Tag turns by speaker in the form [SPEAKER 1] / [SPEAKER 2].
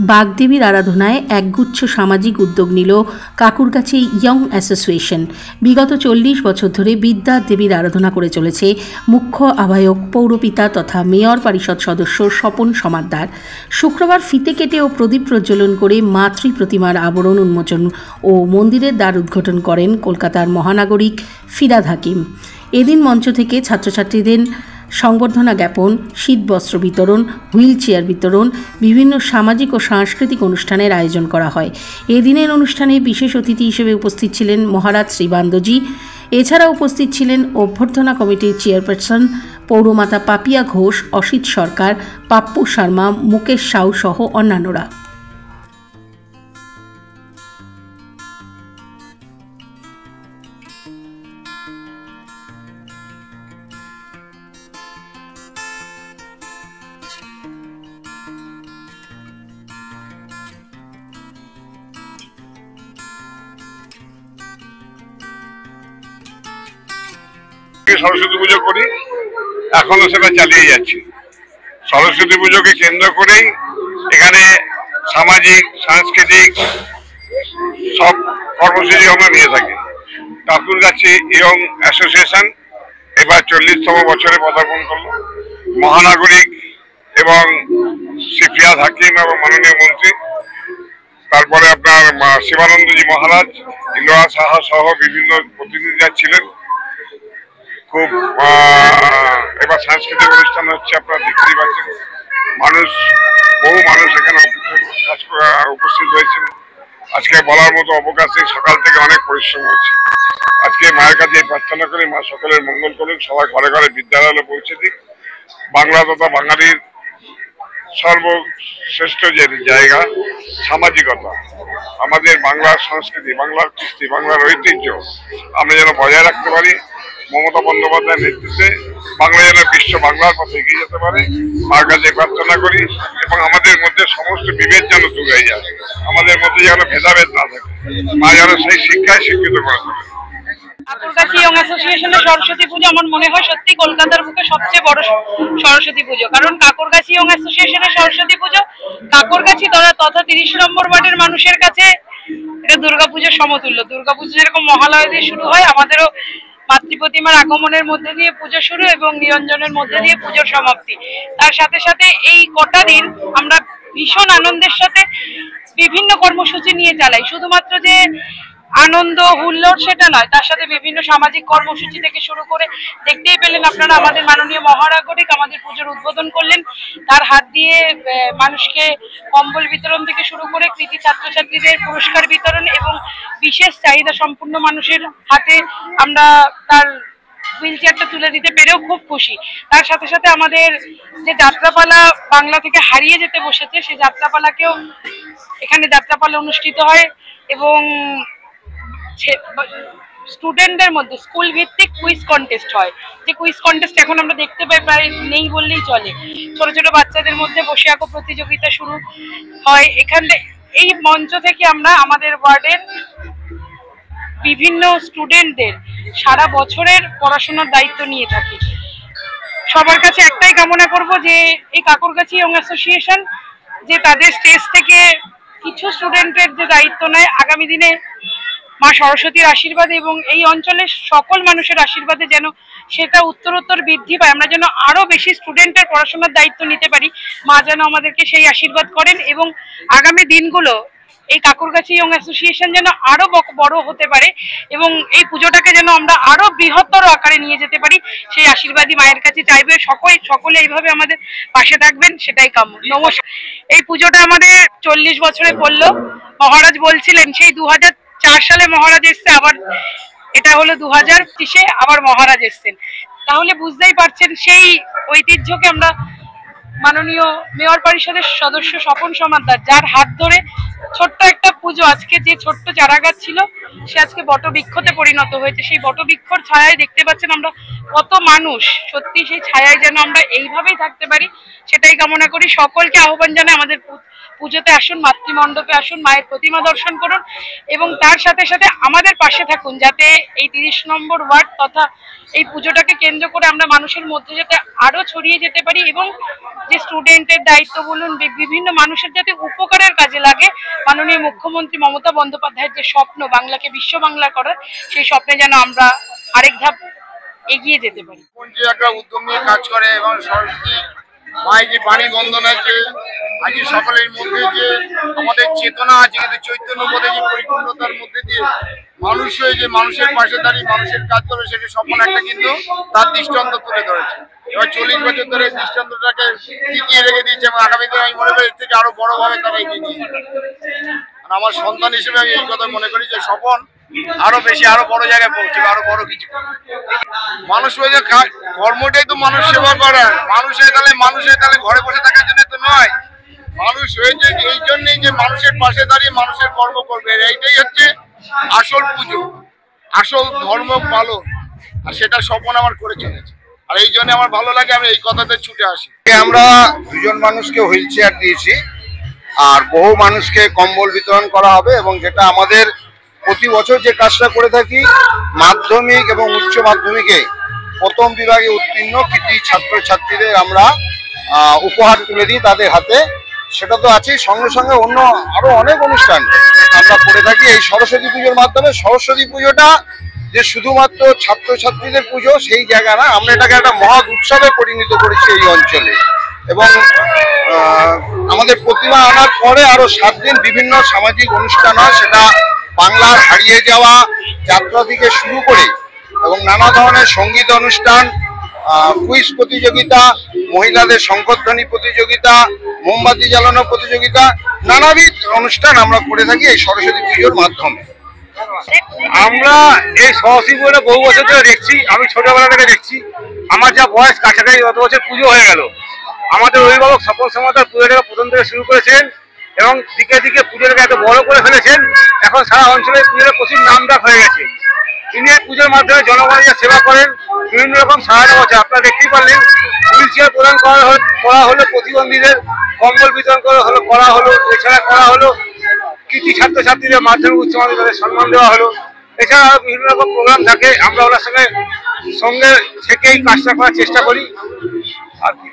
[SPEAKER 1] বাগদেবীর আরাধনায় একগুচ্ছ সামাজিক উদ্যোগ নিল কাকুরগাছি ইয়ং অ্যাসোসিয়েশন। বিগত 40 বছর ধরে বিদ্যা দেবীর আরাধনা করে চলেছে মুখ্য আহ্বায়ক পৌরপিতা তথা মেয়র পরিষদ সদস্য স্বপন সমাদ্দার। শুক্রবার ফিতে কেটে ও প্রদীপ প্রজ্বলন করে মাতৃ প্রতিমার আবরণ উন্মোচন ও মন্দিরের দ্বার উদ্ঘাটন করেন কলকাতার মহানাগরিক ফিরহাদ হাকিম। এদিন মঞ্চ থেকে ছাত্রছাত্রীদের সংবর্ধনা জ্ঞাপন, শীতবস্ত্র বিতরণ, হুইল চেয়ার বিতরণ, বিভিন্ন সামাজিক ও সাংস্কৃতিক অনুষ্ঠানের আয়োজন করা হয়। এদিনের অনুষ্ঠানে বিশেষ অতিথি হিসেবে উপস্থিত ছিলেন মহারাজ শ্রীবান্দজি। এছাড়া উপস্থিত ছিলেন অভ্যর্থনা কমিটির চেয়ারপারসন পৌরমাতা পাপিয়া ঘোষ, অসিত সরকার, পাপ্পু শর্মা, মুকেশ সাউ সহ অন্যান্যরা।
[SPEAKER 2] সরস্বতী পুজো করি, এখনো সেটা চালিয়ে যাচ্ছি। সরস্বতী পুজোকে কেন্দ্র করেই এখানে সামাজিক সাংস্কৃতিক সব কর্মসূচি আমরা নিয়ে থাকি। কাকুরগাছি ইয়ং অ্যাসোসিয়েশন এবার 40তম বছরে পদার্পণ করলো। মহানাগরিক এবং ফিরহাদ হাকিম এবং মাননীয় মন্ত্রী, তারপরে আপনার শিবানন্দজি মহারাজ, ইলোয়া সাহা সহ বিভিন্ন প্রতিনিধিরা ছিলেন। খুব এবার সাংস্কৃতিক অনুষ্ঠান হচ্ছে, আপনারা দেখতেই পাচ্ছেন। বহু মানুষ এখানে উপস্থিত হয়েছেন। আজকে বলার মতো অবকাশ নেই, সকাল থেকে অনেক পরিশ্রম হয়েছে। আজকে মায়ের কাছে প্রার্থনা করি, মা সকলের মঙ্গল করুন, সবাই ঘরে ঘরে বিদ্যালয়ে পৌঁছে দিক। বাংলা তথা বাঙালির সর্বশ্রেষ্ঠ যে জায়গা সামাজিকতা, আমাদের বাংলার সংস্কৃতি, বাংলার কৃষ্টি, বাংলার ঐতিহ্য আমরা যেন বজায় রাখতে পারি। মমতা বন্দ্যোপাধ্যায়ের নেতৃত্বে বাংলা যেন বিশ্ব বাংলার পথে এগিয়ে যেতে পারে, মার কাছে প্রার্থনা করি। এবং আমাদের মধ্যে সমস্ত বিভেদ যেন দূর হয়ে যায়, আমাদের মধ্যে যেন ভেদাভেদ না থাকে, মা যেন সেই শিক্ষায় শিক্ষিত করে তোলে।
[SPEAKER 3] কাকুরগাছি ইয়ং অ্যাসোসিয়েশনের সরস্বতী পুজো আমার মনে হয় সত্যি কলকাতার বুকে সবচেয়ে বড় সরস্বতী পুজো। কারণ কাকুরগাছি ইয়ং অ্যাসোসিয়েশনের সরস্বতী পুজো কাকুরগাছি তথা 30 নম্বর ওয়ার্ডের মানুষের কাছে এটা দুর্গাপুজোর সমতুল্য। দুর্গাপুজো যেরকম মহালয়া দিয়ে শুরু হয়, আমাদেরও মাতৃ প্রতিমার আগমনের মধ্যে দিয়ে পুজো শুরু এবং নিরঞ্জনের মধ্যে দিয়ে পুজোর সমাপ্তি। তার সাথে সাথে এই কটা দিন আমরা ভীষণ আনন্দের সাথে বিভিন্ন কর্মসূচি নিয়ে চালাই। শুধুমাত্র যে আনন্দ হুল্লোড় সেটা নয়, তার সাথে বিভিন্ন সামাজিক কর্মসূচি থেকে শুরু করে দেখতেই পেলেন আপনারা আমাদের মাননীয় মহানাগরিক আমাদের পুজোর উদ্বোধন করলেন। তার হাত দিয়ে মানুষকে কম্বল বিতরণ থেকে শুরু করে কৃতি ছাত্রছাত্রীদের পুরস্কার বিতরণ এবং বিশেষ চাহিদা সম্পন্ন মানুষের হাতে আমরা তার হুইল চেয়ারটা তুলে দিতে পেরেও খুব খুশি। তার সাথে সাথে আমাদের যে যাত্রাপালা বাংলা থেকে হারিয়ে যেতে বসেছে, সেই যাত্রাপালাকেও এখানে যাত্রাপালা অনুষ্ঠিত হয় এবং স্টুডেন্টদের মধ্যে স্কুল ভিত্তিক কুইজ কন্টেস্ট হয়। যে কুইজ কন্টেস্ট এখন আমরা দেখতে পাই প্রায় নেই বললেই চলে। ছোট ছোট বাচ্চাদের মধ্যে বসে আঁকো প্রতিযোগিতা শুরু হয়। এখানে এই মঞ্চ থেকে আমরা আমাদের ওয়ার্ডের বিভিন্ন স্টুডেন্টদের সারা বছরের পড়াশোনার দায়িত্ব নিয়ে থাকি। সবার কাছে একটাই কামনা করব যে এই কাকুরগাছি ইয়ং অ্যাসোসিয়েশন যে তাদের স্টেজ থেকে কিছু স্টুডেন্টের যে দায়িত্ব নেয়, আগামী দিনে মা সরস্বতীর আশীর্বাদে এবং এই অঞ্চলের সকল মানুষের আশীর্বাদে যেন সেটা উত্তরোত্তর বৃদ্ধি পায়, আমরা যেন আরো বেশি স্টুডেন্টের পড়াশোনার দায়িত্ব নিতে পারি। মা যেন আমাদেরকে সেই আশীর্বাদ করেন এবং আগামী দিনগুলো এই কাকুরগাছি ইয়ং অ্যাসোসিয়েশন যেন আরো বড় হতে পারে এবং এই পুজোটাকে যেন আমরা আরো বৃহত্তর আকারে নিয়ে যেতে পারি, সেই আশীর্বাদই মায়ের কাছে চাইবে। সকলে এইভাবে আমাদের পাশে থাকবেন, সেটাই কাম্য। নমস্কার। এই পুজোটা আমাদের 40 বছরে পড়লো। মহারাজ বলছিলেন সেই 2004 সালে মহারাজ এসছে, আবার এটা হলো 2025-এ আবার মহারাজ এসছেন। তাহলে বুঝতেই পারছেন সেই ঐতিহ্যকে আমরা মাননীয় মেয়র পরিষদের সদস্য স্বপন সমাদ্দার, যার হাত ধরে ছোট্ট একটা পুজো, আজকে যে ছোট্ট চারাগাছ ছিল সে আজকে বটবৃক্ষতে পরিণত হয়েছে। সেই বটবৃক্ষর ছায়ায় দেখতে পাচ্ছেন আমরা কত মানুষ, সত্যি সেই ছায়ায় যেন আমরা এইভাবেই থাকতে পারি সেটাই কামনা করি। সকলকে আহ্বান জানাই আমাদের পুজোতে আসুন, মাতৃমণ্ডপে আসুন, মায়ের প্রতিমা দর্শন করুন এবং তার সাথে সাথে আমাদের পাশে থাকুন, যাতে এই 30 নম্বর ওয়ার্ড তথা এই পুজোটাকে কেন্দ্র করে আমরা মানুষের মধ্যে যাতে আরো ছড়িয়ে যেতে পারি এবং যে স্টুডেন্টের দায়িত্ব বলুন, বিভিন্ন মানুষের যাতে উপকারের কাজে লাগে। মাননীয় মুখ্যমন্ত্রী মমতা বন্দ্যোপাধ্যায়ের যে স্বপ্ন বাংলাকে বিশ্ব বাংলা করার, সেই স্বপ্নে যেন আমরা আরেক ধাপ এগিয়ে যেতে পারি।
[SPEAKER 4] একটা উদ্যোগ নিয়ে কাজ করে এবং সরস্বতী মায়ের যে বাণী বন্দনার যে আজকে সকলের মধ্যে যে আমাদের চেতনা আছে, কিন্তু চৈতন্য বোধে যে পরিপূর্ণতার মধ্যে দিয়ে মানুষ হয়ে যে মানুষের পাশে দাঁড়িয়ে মানুষের কাজ করবে, সেটি স্বপ্ন একটা কিন্তু তার দৃষ্টান্ত তুলে ধরেছে। এবার 40 বছর ধরে দৃষ্টান্তটাকে টিকিয়ে রেখে দিয়েছে এবং আগামী দিনে আমি মনে করি এর থেকে আরো বড়ভাবে তারা এগিয়ে নিয়ে যাবে। আমার সন্তান হিসেবে আমি এই কথা মনে করি যে স্বপন আরো বেশি, আরো বড় জায়গায় পৌঁছবে, আরো বড় কিছু। মানুষ হয়ে যে কর্মটাই তো মানুষ সেবা করার, মানুষের তাহলে ঘরে বসে থাকার জন্য তো নয়, মানুষ হয়েছে এই জন্যই যে মানুষের পাশে দাঁড়িয়ে মানুষের কর্ম করবে। এইটাই হচ্ছে আসল পুজো, আসল ধর্ম পালন, আর সেটা স্বপন আমার করে চলেছে। আর এই জন্য আমার ভালো লাগে, আমি এই কথাতে ছুটে আসি।
[SPEAKER 2] আমরা 2 জন মানুষকে হুইল চেয়ার দিয়েছি আর বহু মানুষকে কম্বল বিতরণ করা হবে, এবং যেটা আমাদের প্রতি বছর যে কাজটা করে থাকি, মাধ্যমিক এবং উচ্চ মাধ্যমিকে প্রথম বিভাগে উত্তীর্ণ কৃতি ছাত্রছাত্রীদের আমরা উপহার তুলে দিই তাদের হাতে। সেটা তো আছেই, সঙ্গে সঙ্গে অন্য আরো অনেক অনুষ্ঠান আমরা করে থাকি এই সরস্বতী পুজোর মাধ্যমে। সরস্বতী পুজোটা যে শুধুমাত্র ছাত্রছাত্রীদের পুজো সেই জায়গা না, আমরা এটাকে একটা মহৎ উৎসবে পরিণত করেছি এই অঞ্চলে। এবং আমাদের প্রতিমা আনার পরে আরো 7 দিন বিভিন্ন সামাজিক অনুষ্ঠান হয়, সেটা বাংলার হারিয়ে যাওয়া যাত্রা থেকে শুরু করে এবং নানা ধরনের সঙ্গীত অনুষ্ঠান, কুইজ প্রতিযোগিতা, মহিলাদের শঙ্খধ্বনি প্রতিযোগিতা, মোমবাতি জ্বালানো প্রতিযোগিতা, নানাবিধ অনুষ্ঠান আমরা করে থাকি এই সরস্বতী পুজোর মাধ্যমে।
[SPEAKER 5] আমরা এই সরস্বতী পুজোটা বহু বছর ধরে দেখছি, আমি ছোটবেলা থেকে দেখছি। আমার যা বয়স কাছাকাছি, গত বছর পুজো হয়ে গেল। আমাদের অভিভাবক স্বপন সমাদার পুজোটাকে প্রথম থেকে শুরু করেছেন এবং দিকে দিকে পুজোটাকে এত বড় করে ফেলেছেন, এখন সারা অঞ্চলে পুজোটা প্রচুর নামডাক হয়ে গেছে। তিনি এই পুজোর মাধ্যমে জনগণের সেবা করেন, বিভিন্ন রকম সহায়তা করছে। আপনারা দেখতেই পারলেন, হুইল চেয়ার প্রদান করা হলো, প্রতিবন্ধীদের কম্বল বিতরণ করা হলো, এছাড়া করা হলো কৃতি ছাত্রছাত্রীদের মাধ্যমিক উচ্চ মাধ্যমিক তাদের সম্মান দেওয়া হলো। এছাড়া আরো বিভিন্ন রকম প্রোগ্রাম থাকে, আমরা ওনার সঙ্গে থেকেই কাজটা করার চেষ্টা করি আর কি।